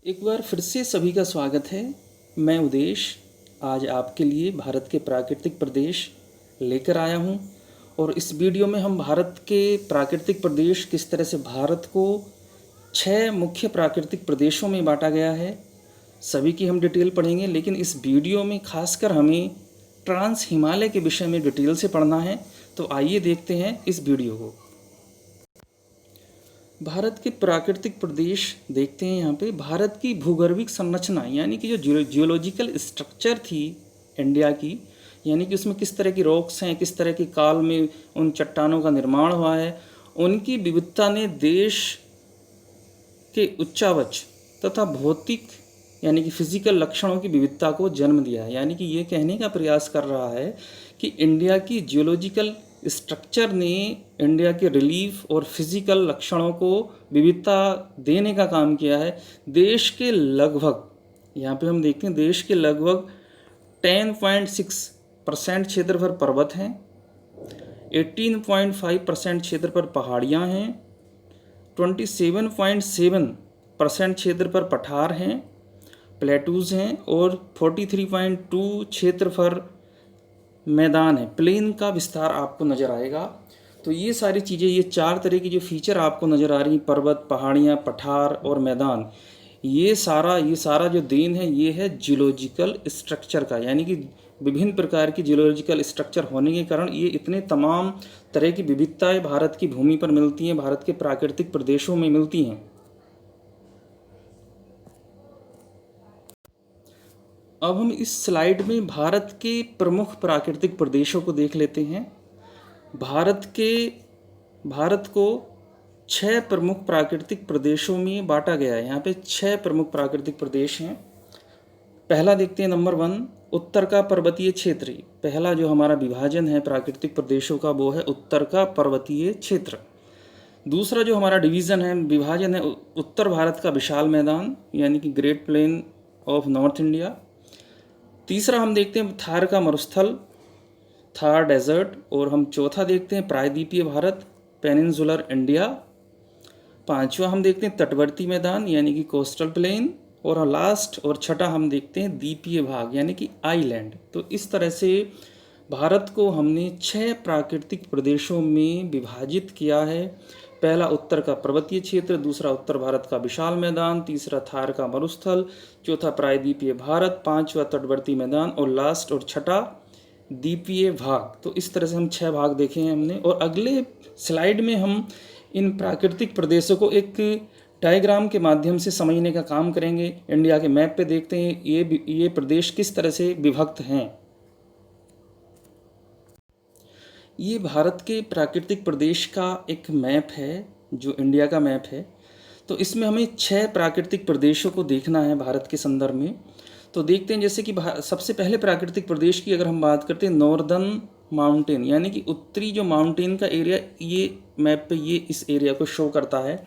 एक बार फिर से सभी का स्वागत है। मैं उदेश आज आपके लिए भारत के प्राकृतिक प्रदेश लेकर आया हूँ और इस वीडियो में हम भारत के प्राकृतिक प्रदेश किस तरह से भारत को 6 मुख्य प्राकृतिक प्रदेशों में बांटा गया है सभी की हम डिटेल पढ़ेंगे, लेकिन इस वीडियो में खासकर हमें ट्रांस हिमालय के विषय में डिटेल से पढ़ना है। तो आइए देखते हैं इस वीडियो को। भारत के प्राकृतिक प्रदेश देखते हैं। यहाँ पे भारत की भूगर्भिक संरचना यानी कि जो जियोलॉजिकल स्ट्रक्चर थी इंडिया की, यानी कि उसमें किस तरह की रॉक्स हैं, किस तरह के काल में उन चट्टानों का निर्माण हुआ है, उनकी विविधता ने देश के उच्चावच तथा भौतिक यानी कि फिजिकल लक्षणों की विविधता को जन्म दिया है। यानी कि ये कहने का प्रयास कर रहा है कि इंडिया की जियोलॉजिकल स्ट्रक्चर ने इंडिया के रिलीफ और फिजिकल लक्षणों को विविधता देने का काम किया है। देश के लगभग, यहाँ पे हम देखते हैं, देश के लगभग 10.6% क्षेत्र पर पर्वत हैं, 18.5% क्षेत्र पर पहाड़ियाँ हैं, 27.7% क्षेत्र पर पठार हैं, प्लेटूज़ हैं और 43.2 क्षेत्र पर मैदान है, प्लेन का विस्तार आपको नज़र आएगा। तो ये सारी चीज़ें, ये 4 तरह की जो फीचर आपको नज़र आ रही हैं, पर्वत, पहाड़ियाँ, पठार और मैदान, ये सारा जो देन है ये है जियोलॉजिकल स्ट्रक्चर का। यानी कि विभिन्न प्रकार की जियोलॉजिकल स्ट्रक्चर होने के कारण ये इतने तमाम तरह की विविधताएं भारत की भूमि पर मिलती हैं, भारत के प्राकृतिक प्रदेशों में मिलती हैं। अब हम इस स्लाइड में भारत के प्रमुख प्राकृतिक प्रदेशों को देख लेते हैं। भारत को 6 प्रमुख प्राकृतिक प्रदेशों में बांटा गया है। यहाँ पे 6 प्रमुख प्राकृतिक प्रदेश हैं। पहला देखते हैं, नंबर 1, उत्तर का पर्वतीय क्षेत्र। पहला जो हमारा विभाजन है प्राकृतिक प्रदेशों का वो है उत्तर का पर्वतीय क्षेत्र। दूसरा जो हमारा डिवीज़न है, विभाजन है, उत्तर भारत का विशाल मैदान यानी कि great plain of north India. तीसरा हम देखते हैं थार का मरुस्थल, थार डेजर्ट। और हम चौथा देखते हैं प्रायद्वीपीय भारत, पेनिनसुलर इंडिया। पांचवा हम देखते हैं तटवर्ती मैदान यानी कि कोस्टल प्लेन। और लास्ट और छठा हम देखते हैं द्वीपीय भाग यानी कि आइलैंड। तो इस तरह से भारत को हमने 6 प्राकृतिक प्रदेशों में विभाजित किया है। पहला उत्तर का पर्वतीय क्षेत्र, दूसरा उत्तर भारत का विशाल मैदान, तीसरा थार का मरुस्थल, चौथा प्रायद्वीपीय भारत, पांचवा तटवर्ती मैदान और लास्ट और छठा द्वीपीय भाग। तो इस तरह से हम 6 भाग देखे हैं हमने। और अगले स्लाइड में हम इन प्राकृतिक प्रदेशों को एक डायग्राम के माध्यम से समझने का काम करेंगे। इंडिया के मैप पे देखते हैं ये प्रदेश किस तरह से विभक्त हैं। ये भारत के प्राकृतिक प्रदेश का एक मैप है जो इंडिया का मैप है। तो इसमें हमें 6 प्राकृतिक प्रदेशों को देखना है भारत के संदर्भ में। तो देखते हैं, जैसे कि सबसे पहले प्राकृतिक प्रदेश की अगर हम बात करते हैं, नॉर्दर्न माउंटेन यानी कि उत्तरी जो माउंटेन का एरिया, ये मैप पे ये इस एरिया को शो करता है।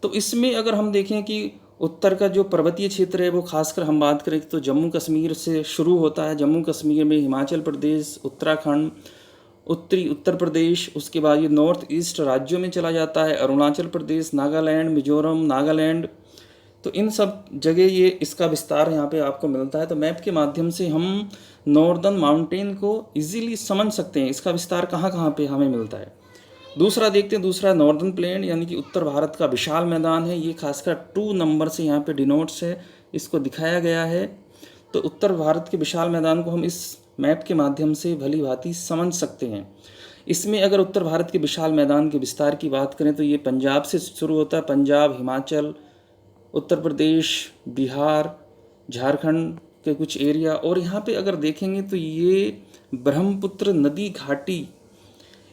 तो इसमें अगर हम देखें कि उत्तर का जो पर्वतीय क्षेत्र है वो खासकर हम बात करें तो जम्मू कश्मीर से शुरू होता है। जम्मू कश्मीर में हिमाचल प्रदेश, उत्तराखंड, उत्तरी उत्तर प्रदेश, उसके बाद ये नॉर्थ ईस्ट राज्यों में चला जाता है, अरुणाचल प्रदेश, नागालैंड, मिजोरम, नागालैंड। तो इन सब जगह ये इसका विस्तार यहाँ पे आपको मिलता है। तो मैप के माध्यम से हम नॉर्दर्न माउंटेन को इजीली समझ सकते हैं, इसका विस्तार कहाँ कहाँ पे हमें मिलता है। दूसरा देखते हैं, दूसरा नॉर्दर्न प्लेन यानी कि उत्तर भारत का विशाल मैदान है। ये खासकर 2 नंबर से यहाँ पे डिनोट्स है, इसको दिखाया गया है। तो उत्तर भारत के विशाल मैदान को हम इस मैप के माध्यम से भली भांति समझ सकते हैं। इसमें अगर उत्तर भारत के विशाल मैदान के विस्तार की बात करें तो ये पंजाब से शुरू होता है, पंजाब, हिमाचल, उत्तर प्रदेश, बिहार, झारखंड के कुछ एरिया। और यहाँ पे अगर देखेंगे तो ये ब्रह्मपुत्र नदी घाटी,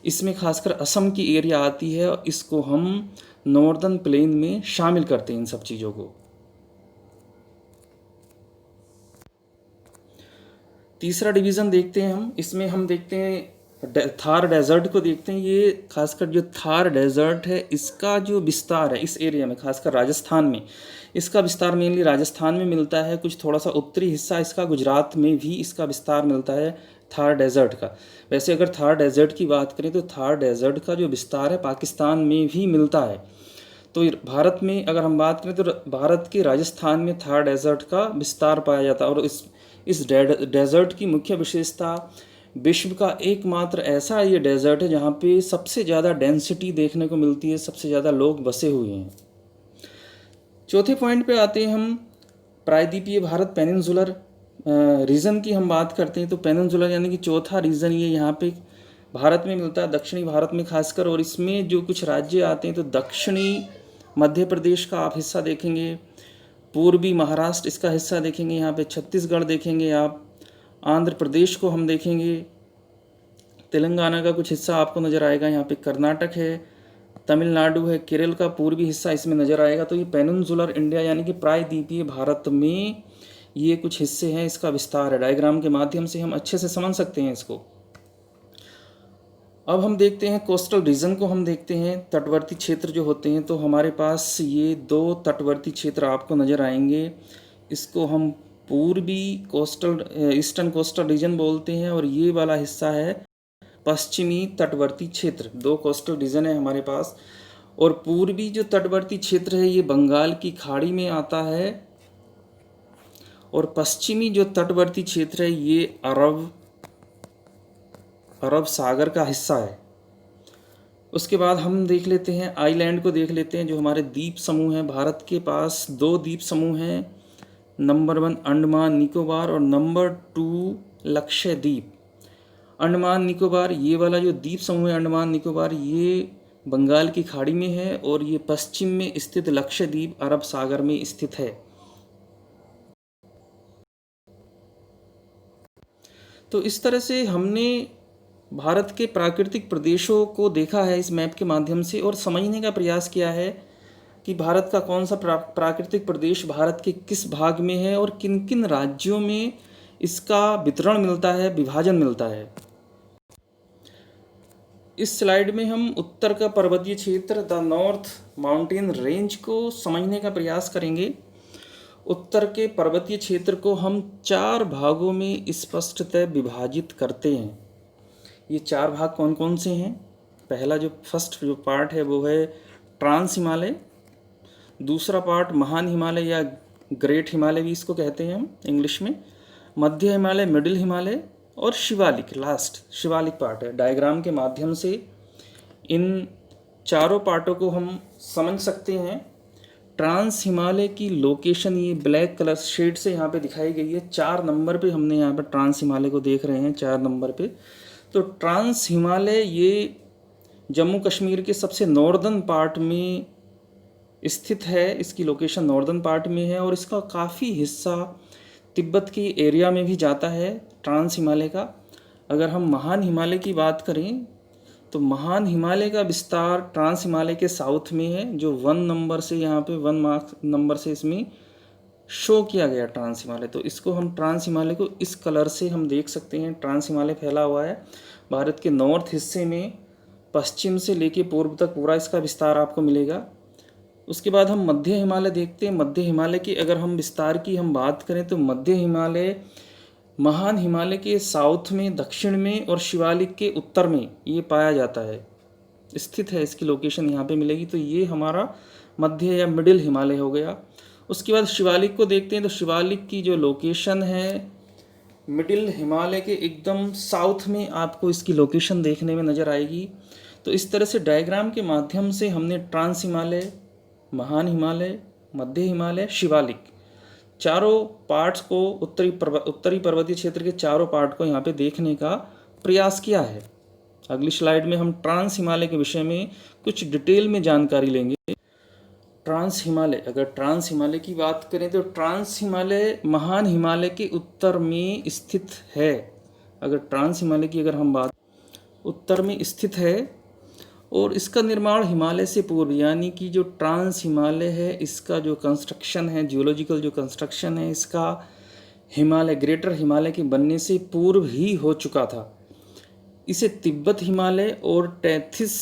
इसमें खासकर असम की एरिया आती है और इसको हम नॉर्दर्न प्लेन में शामिल करते हैं इन सब चीज़ों को। तीसरा डिवीज़न देखते हैं हम, इसमें हम देखते हैं थार डेजर्ट को देखते हैं। ये खासकर जो थार डेजर्ट है इसका जो विस्तार है इस एरिया में, खासकर राजस्थान में, इसका विस्तार मेनली राजस्थान में मिलता है। कुछ थोड़ा सा उत्तरी हिस्सा इसका गुजरात में भी इसका विस्तार मिलता है थार डेजर्ट का। वैसे अगर थार डेजर्ट की बात करें तो थार डेजर्ट का जो विस्तार है पाकिस्तान में भी मिलता है। तो भारत में अगर हम बात करें तो भारत के राजस्थान में थार डेजर्ट का विस्तार पाया जाता है, और इस डेजर्ट की मुख्य विशेषता, विश्व का एकमात्र ऐसा ये डेजर्ट है जहाँ पे सबसे ज़्यादा डेंसिटी देखने को मिलती है, सबसे ज़्यादा लोग बसे हुए हैं। चौथे पॉइंट पे आते हैं हम, प्रायद्वीपीय भारत पेनिनसुलर रीजन की हम बात करते हैं। तो पेनिनसुलर यानी कि चौथा रीजन ये यहाँ पे भारत में मिलता है, दक्षिणी भारत में खासकर, और इसमें जो कुछ राज्य आते हैं तो दक्षिणी मध्य प्रदेश का आप हिस्सा देखेंगे, पूर्वी महाराष्ट्र इसका हिस्सा देखेंगे, यहाँ पे छत्तीसगढ़ देखेंगे आप, आंध्र प्रदेश को हम देखेंगे, तेलंगाना का कुछ हिस्सा आपको नज़र आएगा, यहाँ पे कर्नाटक है, तमिलनाडु है, केरल का पूर्वी हिस्सा इसमें नज़र आएगा। तो ये पेनिनसुलर इंडिया यानी कि प्रायद्वीपीय भारत में ये कुछ हिस्से हैं, इसका विस्तार है। डायग्राम के माध्यम से हम अच्छे से समझ सकते हैं इसको। अब हम देखते हैं कोस्टल रीजन को, हम देखते हैं तटवर्ती क्षेत्र जो होते हैं। तो हमारे पास ये 2 तटवर्ती क्षेत्र आपको नज़र आएंगे, इसको हम पूर्वी कोस्टल ईस्टर्न कोस्टल रीजन बोलते हैं, और ये वाला हिस्सा है पश्चिमी तटवर्ती क्षेत्र। 2 कोस्टल रीजन है हमारे पास, और पूर्वी जो तटवर्ती क्षेत्र है ये बंगाल की खाड़ी में आता है, और पश्चिमी जो तटवर्ती क्षेत्र है ये अरब सागर का हिस्सा है। उसके बाद हम देख लेते हैं आइलैंड को, देख लेते हैं जो हमारे द्वीप समूह हैं। भारत के पास 2 द्वीप समूह हैं, नंबर 1 अंडमान निकोबार और नंबर 2 लक्षद्वीप। अंडमान निकोबार ये वाला जो द्वीप समूह है अंडमान निकोबार, ये बंगाल की खाड़ी में है, और ये पश्चिम में स्थित लक्षद्वीप अरब सागर में स्थित है। तो इस तरह से हमने भारत के प्राकृतिक प्रदेशों को देखा है इस मैप के माध्यम से, और समझने का प्रयास किया है कि भारत का कौन सा प्राकृतिक प्रदेश भारत के किस भाग में है और किन किन राज्यों में इसका वितरण मिलता है, विभाजन मिलता है। इस स्लाइड में हम उत्तर का पर्वतीय क्षेत्र, द नॉर्थ माउंटेन रेंज को समझने का प्रयास करेंगे। उत्तर के पर्वतीय क्षेत्र को हम 4 भागों में स्पष्टतः विभाजित करते हैं। ये 4 भाग कौन कौन से हैं? पहला जो फर्स्ट जो पार्ट है वो है ट्रांस हिमालय, दूसरा पार्ट महान हिमालय या ग्रेट हिमालय भी इसको कहते हैं हम इंग्लिश में, मध्य हिमालय, मिडिल हिमालय, और शिवालिक, लास्ट शिवालिक पार्ट है। डायग्राम के माध्यम से इन चारों पार्टों को हम समझ सकते हैं। ट्रांस हिमालय की लोकेशन ये ब्लैक कलर शेड से यहाँ पे दिखाई गई है। 4 नंबर पे हमने यहाँ पे ट्रांस हिमालय को देख रहे हैं, 4 नंबर पे। तो ट्रांस हिमालय ये जम्मू कश्मीर के सबसे नॉर्दर्न पार्ट में स्थित है, इसकी लोकेशन नॉर्दर्न पार्ट में है, और इसका काफ़ी हिस्सा तिब्बत की एरिया में भी जाता है ट्रांस हिमालय का। अगर हम महान हिमालय की बात करें तो महान हिमालय का विस्तार ट्रांस हिमालय के साउथ में है, जो 1 नंबर से यहाँ पे 1 मार्क नंबर से इसमें शो किया गया ट्रांस हिमालय। तो इसको हम ट्रांस हिमालय को इस कलर से हम देख सकते हैं। ट्रांस हिमालय फैला हुआ है भारत के नॉर्थ हिस्से में, पश्चिम से लेके पूर्व तक पूरा इसका विस्तार आपको मिलेगा। उसके बाद हम मध्य हिमालय देखते हैं। मध्य हिमालय की अगर हम विस्तार की हम बात करें तो मध्य हिमालय महान हिमालय के साउथ में, दक्षिण में और शिवालिक के उत्तर में ये पाया जाता है, स्थित है। इसकी लोकेशन यहाँ पे मिलेगी। तो ये हमारा मध्य या मिडिल हिमालय हो गया। उसके बाद शिवालिक को देखते हैं। तो शिवालिक की जो लोकेशन है मिडिल हिमालय के एकदम साउथ में आपको इसकी लोकेशन देखने में नज़र आएगी। तो इस तरह से डायग्राम के माध्यम से हमने ट्रांस हिमालय, महान हिमालय, मध्य हिमालय, शिवालिक चारों पार्ट्स को, उत्तरी पर्वतीय क्षेत्र के चारों पार्ट को यहाँ पे देखने का प्रयास किया है। अगली स्लाइड में हम ट्रांस हिमालय के विषय में कुछ डिटेल में जानकारी लेंगे। ट्रांस हिमालय, अगर ट्रांस हिमालय की बात करें तो ट्रांस हिमालय महान हिमालय के उत्तर में स्थित है। अगर ट्रांस हिमालय की अगर हम बात, उत्तर में स्थित है, और इसका निर्माण हिमालय से पूर्व, यानी कि जो ट्रांस हिमालय है इसका जो कंस्ट्रक्शन है, जियोलॉजिकल जो कंस्ट्रक्शन है इसका हिमालय, ग्रेटर हिमालय के बनने से पूर्व ही हो चुका था। इसे तिब्बत हिमालय और टैथिस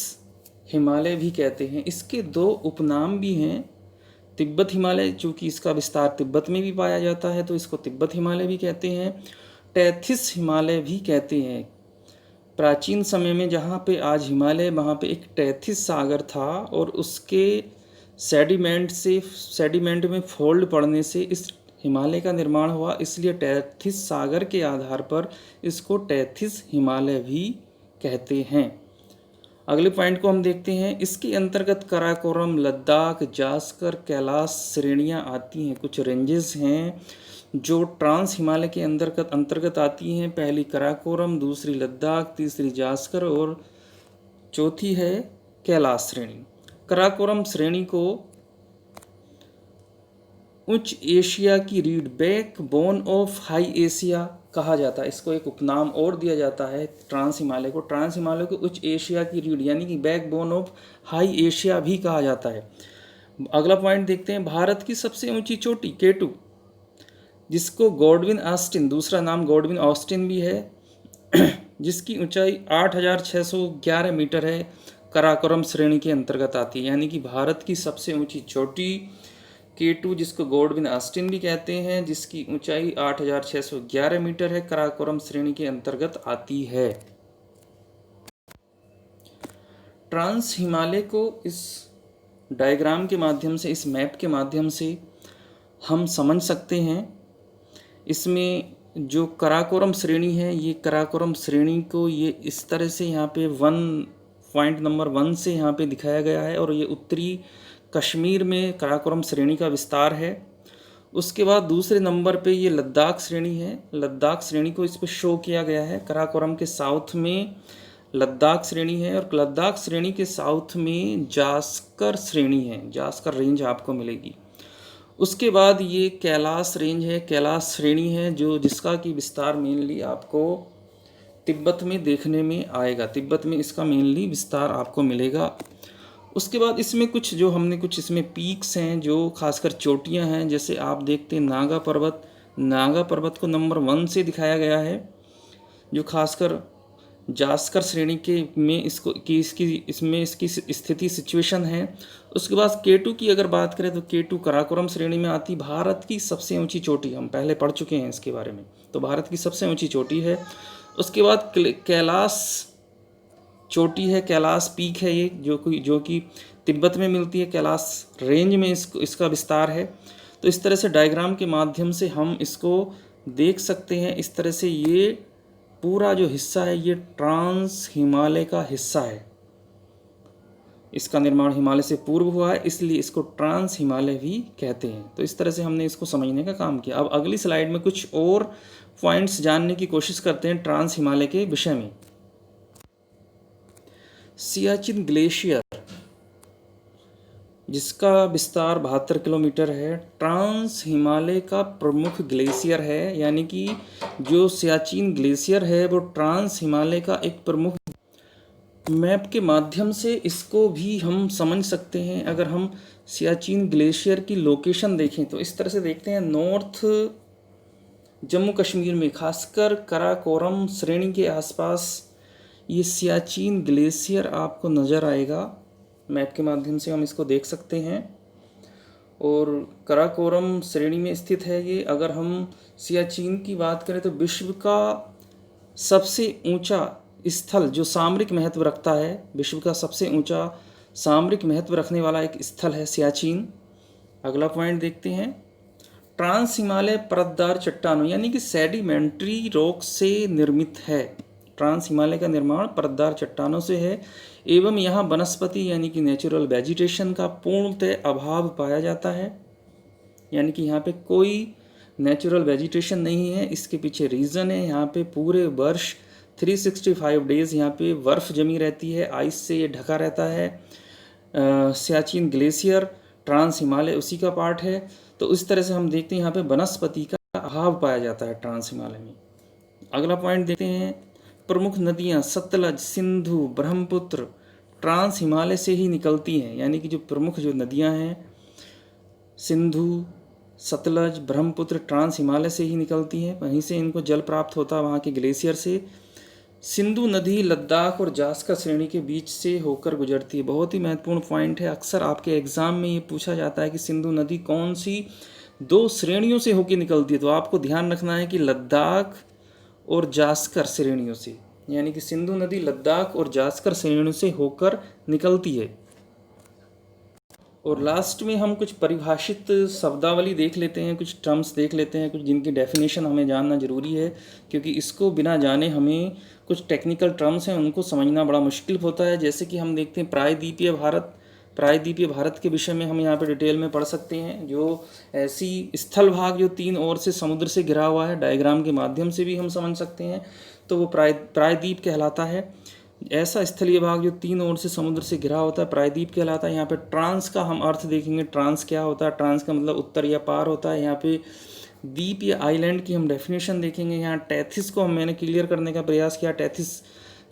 हिमालय भी कहते हैं। इसके 2 उपनाम भी हैं। तिब्बत हिमालय, चूँकि इसका विस्तार तिब्बत में भी पाया जाता है तो इसको तिब्बत हिमालय भी कहते हैं, टैथिस हिमालय भी कहते हैं। प्राचीन समय में जहाँ पे आज हिमालय, वहाँ पे एक टैथिस सागर था, और उसके सेडिमेंट में फोल्ड पड़ने से इस हिमालय का निर्माण हुआ, इसलिए टेथिस सागर के आधार पर इसको टेथिस हिमालय भी कहते हैं। अगले पॉइंट को हम देखते हैं। इसके अंतर्गत काराकोरम, लद्दाख, जास्कर, कैलाश श्रेणियां आती हैं। कुछ रेंजेस हैं जो ट्रांस हिमालय के अंतर्गत आती हैं। पहली काराकोरम, दूसरी लद्दाख, तीसरी जास्कर और चौथी है कैलाश श्रेणी। काराकोरम श्रेणी को उच्च एशिया की रीढ़, back bone of high Asia कहा जाता है। इसको एक उपनाम और दिया जाता है ट्रांस हिमालय को। ट्रांस हिमालय को उच्च एशिया की रीढ़ यानी कि back bone of high Asia भी कहा जाता है। अगला पॉइंट देखते हैं। भारत की सबसे ऊंची चोटी K2, जिसको गॉडविन ऑस्टिन, दूसरा नाम गॉडविन ऑस्टिन भी है, जिसकी ऊंचाई 8611 मीटर है, काराकोरम श्रेणी के अंतर्गत आती है। यानी कि भारत की सबसे ऊंची चोटी K2, जिसको गॉडविन ऑस्टिन भी कहते हैं, जिसकी ऊंचाई 8611 मीटर है, काराकोरम श्रेणी के अंतर्गत आती है। ट्रांस हिमालय को इस डायग्राम के माध्यम से, इस मैप के माध्यम से हम समझ सकते हैं। इसमें जो काराकोरम श्रेणी है, ये काराकोरम श्रेणी को ये इस तरह से यहाँ पे पॉइंट नंबर 1 से यहाँ पे दिखाया गया है, और ये उत्तरी कश्मीर में काराकोरम श्रेणी का विस्तार है। उसके बाद दूसरे नंबर पे ये लद्दाख श्रेणी है। लद्दाख श्रेणी को इस पर शो किया गया है। काराकोरम के साउथ में लद्दाख श्रेणी है, और लद्दाख श्रेणी के साउथ में जास्कर श्रेणी है, जास्कर रेंज आपको मिलेगी। उसके बाद ये कैलाश रेंज है, कैलाश श्रेणी है, जो जिसका कि विस्तार मेनली आपको तिब्बत में देखने में आएगा। तिब्बत में इसका मेनली विस्तार आपको मिलेगा। उसके बाद इसमें कुछ जो हमने कुछ इसमें पीक्स हैं, जो खासकर चोटियां हैं, जैसे आप देखते हैं नागा पर्वत को नंबर 1 से दिखाया गया है, जो खासकर जास्कर श्रेणी के में इसकी स्थिति सिचुएशन है। उसके बाद K2 की अगर बात करें तो K2 काराकोरम श्रेणी में आती। भारत की सबसे ऊंची चोटी, हम पहले पढ़ चुके हैं इसके बारे में, तो भारत की सबसे ऊंची चोटी है। उसके बाद कैलाश चोटी है, कैलाश पीक है ये, जो कि तिब्बत में मिलती है। कैलाश रेंज में इसका विस्तार है। तो इस तरह से डायग्राम के माध्यम से हम इसको देख सकते हैं। इस तरह से ये पूरा जो हिस्सा है ये ट्रांस हिमालय का हिस्सा है। इसका निर्माण हिमालय से पूर्व हुआ है, इसलिए इसको ट्रांस हिमालय भी कहते हैं। तो इस तरह से हमने इसको समझने का काम किया। अब अगली स्लाइड में कुछ और पॉइंट्स जानने की कोशिश करते हैं ट्रांस हिमालय के विषय में। सियाचिन ग्लेशियर, जिसका विस्तार 72 किलोमीटर है, ट्रांस हिमालय का प्रमुख ग्लेशियर है। यानी कि जो सियाचिन ग्लेशियर है वो ट्रांस हिमालय का एक प्रमुख। मैप के माध्यम से इसको भी हम समझ सकते हैं। अगर हम सियाचिन ग्लेशियर की लोकेशन देखें तो इस तरह से देखते हैं। नॉर्थ जम्मू कश्मीर में खासकर काराकोरम श्रेणी के आसपास ये सियाचिन ग्लेशियर आपको नज़र आएगा। मैप के माध्यम से हम इसको देख सकते हैं, और काराकोरम श्रेणी में स्थित है ये। अगर हम सियाचिन की बात करें तो विश्व का सबसे ऊंचा स्थल जो सामरिक महत्व रखता है, विश्व का सबसे ऊंचा सामरिक महत्व रखने वाला एक स्थल है सियाचिन। अगला पॉइंट देखते हैं। ट्रांस हिमालय परतदार चट्टानों यानी कि सेडिमेंट्री रॉक से निर्मित है। ट्रांस हिमालय का निर्माण परतदार चट्टानों से है, एवं यहाँ वनस्पति यानी कि नेचुरल वेजिटेशन का पूर्णतः अभाव पाया जाता है। यानी कि यहाँ पे कोई नेचुरल वेजिटेशन नहीं है। इसके पीछे रीज़न है, यहाँ पे पूरे वर्ष 365 डेज़ यहाँ पे बर्फ़ जमी रहती है, आइस से ये ढका रहता है। सियाचिन ग्लेशियर ट्रांस हिमालय उसी का पार्ट है। तो इस तरह से हम देखते हैं यहाँ पे वनस्पति का अभाव पाया जाता है ट्रांस हिमालय में। अगला पॉइंट देखते हैं। प्रमुख नदियाँ सतलज, सिंधु, ब्रह्मपुत्र ट्रांस हिमालय से ही निकलती हैं। यानी कि जो प्रमुख जो नदियाँ हैं सिंधु, सतलज, ब्रह्मपुत्र ट्रांस हिमालय से ही निकलती हैं। वहीं से इनको जल प्राप्त होता है वहाँ के ग्लेशियर से। सिंधु नदी लद्दाख और जास्कर श्रेणी के बीच से होकर गुजरती है। बहुत ही महत्वपूर्ण पॉइंट है। अक्सर आपके एग्जाम में ये पूछा जाता है कि सिंधु नदी कौन सी 2 श्रेणियों से होकर निकलती है। तो आपको ध्यान रखना है कि लद्दाख और जास्कर श्रेणियों से, यानी कि सिंधु नदी लद्दाख और जास्कर श्रेणियों से होकर निकलती है। और लास्ट में हम कुछ परिभाषित शब्दावली देख लेते हैं, कुछ टर्म्स देख लेते हैं, कुछ जिनकी डेफिनेशन हमें जानना ज़रूरी है, क्योंकि इसको बिना जाने हमें कुछ टेक्निकल टर्म्स हैं उनको समझना बड़ा मुश्किल होता है। जैसे कि हम देखते हैं प्रायद्वीपीय भारत। प्रायद्वीपीय भारत के विषय में हम यहाँ पे डिटेल में पढ़ सकते हैं। जो ऐसी स्थल भाग जो 3 ओर से समुद्र से घिरा हुआ है, डायग्राम के माध्यम से भी हम समझ सकते हैं, तो वो प्रायद्वीप कहलाता है। ऐसा स्थलीय भाग जो 3 ओर से समुद्र से घिरा होता है प्रायद्वीप कहलाता है। यहाँ पे ट्रांस का हम अर्थ देखेंगे, ट्रांस क्या होता है। ट्रांस का मतलब उत्तर या पार होता है। यहाँ पे द्वीप या आइलैंड की हम डेफिनेशन देखेंगे। यहाँ टैथिस को मैंने क्लियर करने का प्रयास किया।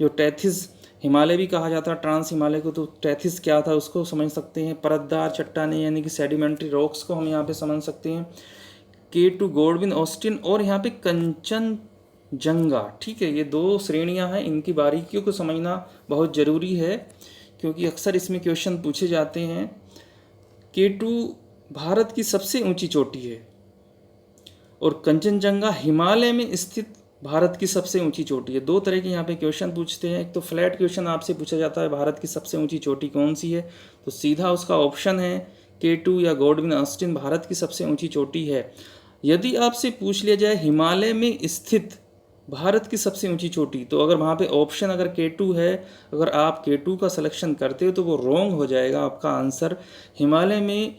टैथिस हिमालय भी कहा जाता है ट्रांस हिमालय को, तो टैथिस क्या था उसको समझ सकते हैं। परतदार चट्टानें यानी कि सेडिमेंट्री रॉक्स को हम यहाँ पे समझ सकते हैं। K2 गॉडविन ऑस्टिन और यहाँ पे कंचनजंगा। ठीक है, ये 2 श्रेणियां हैं, इनकी बारीकियों को समझना बहुत ज़रूरी है क्योंकि अक्सर इसमें क्वेश्चन पूछे जाते हैं। K2 भारत की सबसे ऊंची चोटी है और कंचनजंगा हिमालय में स्थित भारत की सबसे ऊंची चोटी है। 2 तरह के यहाँ पे क्वेश्चन पूछते हैं। एक तो फ्लैट क्वेश्चन आपसे पूछा जाता है भारत की सबसे ऊंची चोटी कौन सी है, तो सीधा उसका ऑप्शन है K2 या गॉडविन ऑस्टिन भारत की सबसे ऊंची चोटी है। यदि आपसे पूछ लिया जाए हिमालय में स्थित भारत की सबसे ऊंची चोटी, तो अगर वहाँ पे ऑप्शन अगर K2 है, अगर आप K2 का सिलेक्शन करते हो तो वो रॉन्ग हो जाएगा आपका आंसर। हिमालय में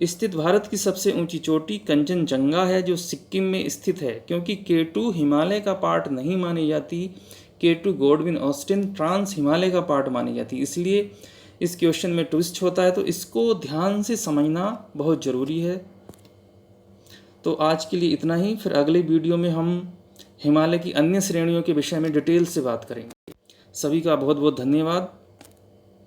स्थित भारत की सबसे ऊंची चोटी कंचनजंगा है जो सिक्किम में स्थित है, क्योंकि K2 हिमालय का पार्ट नहीं मानी जाती। K2 Godwin Austen trans Himalaya का पार्ट मानी जाती, इसलिए इस क्वेश्चन में ट्विस्ट होता है, तो इसको ध्यान से समझना बहुत ज़रूरी है। तो आज के लिए इतना ही, फिर अगले वीडियो में हम हिमालय की अन्य श्रेणियों के विषय में डिटेल से बात करेंगे। सभी का बहुत बहुत धन्यवाद।